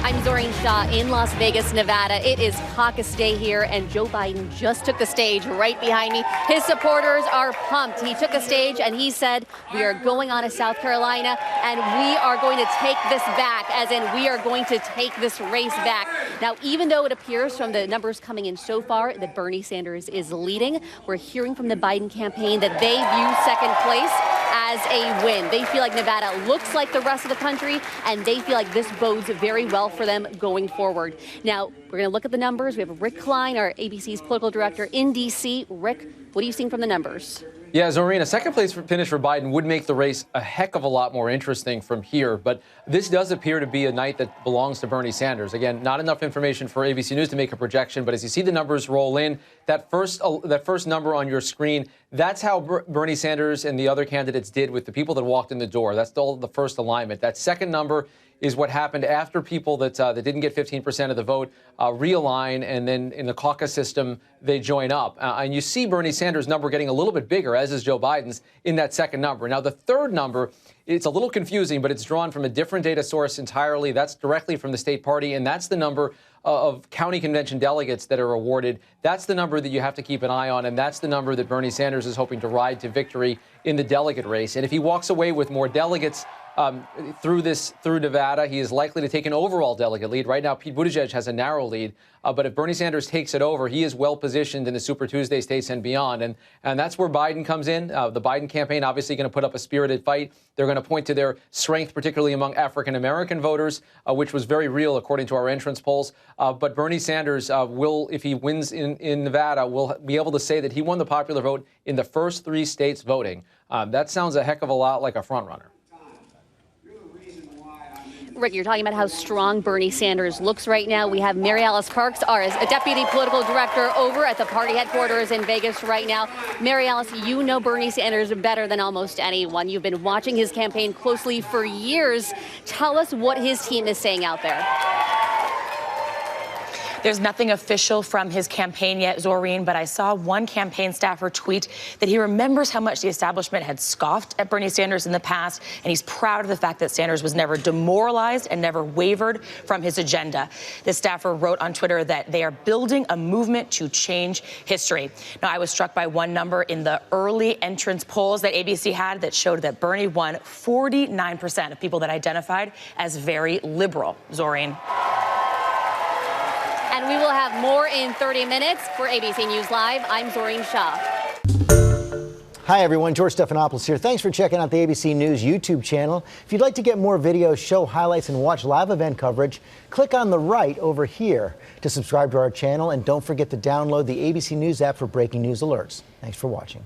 I'm Zoreen Shah in Las Vegas, Nevada. It is caucus day here, and Joe Biden just took the stage right behind me. His supporters are pumped. He took the stage and he said, we are going on to South Carolina and we are going to take this back, as in we are going to take this race back. Now, even though it appears from the numbers coming in so far that Bernie Sanders is leading, we're hearing from the Biden campaign that they view second place as a win. They feel like Nevada looks like the rest of the country, and they feel like this bodes very well for them going forward. Now, we're going to look at the numbers. We have Rick Klein, our ABC's political director in D.C. Rick, what are you seeing from the numbers? Yeah, Zoreen, a second place finish for Biden would make the race a heck of a lot more interesting from here. But this does appear to be a night that belongs to Bernie Sanders. Again, not enough information for ABC News to make a projection. But as you see the numbers roll in, that first number on your screen, that's how Bernie Sanders and the other candidates did with the people that walked in the door. That's the first alignment. That second number is what happened after people that didn't get 15% of the vote realign, and then in the caucus system, they join up. And you see Bernie Sanders' number getting a little bit bigger, as is Joe Biden's, in that second number. Now, the third number, it's a little confusing, but it's drawn from a different data source entirely. That's directly from the state party, and that's the number of county convention delegates that are awarded. That's the number that you have to keep an eye on, and that's the number that Bernie Sanders is hoping to ride to victory in the delegate race. And if he walks away with more delegates through Nevada, he is likely to take an overall delegate lead. Right now, Pete Buttigieg has a narrow lead. But if Bernie Sanders takes it over, he is well positioned in the Super Tuesday states and beyond. And that's where Biden comes in. The Biden campaign obviously going to put up a spirited fight. They're going to point to their strength, particularly among African-American voters, which was very real according to our entrance polls. But Bernie Sanders will, if he wins in Nevada, will be able to say that he won the popular vote in the first 3 states voting. That sounds a heck of a lot like a front runner. Rick, you're talking about how strong Bernie Sanders looks right now. We have Mary Alice Parks, our deputy political director, over at the party headquarters in Vegas right now. Mary Alice, you know Bernie Sanders better than almost anyone. You've been watching his campaign closely for years. Tell us what his team is saying out there. There's nothing official from his campaign yet, Zoreen, but I saw one campaign staffer tweet that he remembers how much the establishment had scoffed at Bernie Sanders in the past, and he's proud of the fact that Sanders was never demoralized and never wavered from his agenda. This staffer wrote on Twitter that they are building a movement to change history. Now, I was struck by one number in the early entrance polls that ABC had that showed that Bernie won 49% of people that identified as very liberal. Zoreen. And we will have more in 30 minutes. For ABC News Live, I'm Zoreen Shah. Hi, everyone. George Stephanopoulos here. Thanks for checking out the ABC News YouTube channel. If you'd like to get more videos, show highlights, and watch live event coverage, click on the right over here to subscribe to our channel. And don't forget to download the ABC News app for breaking news alerts. Thanks for watching.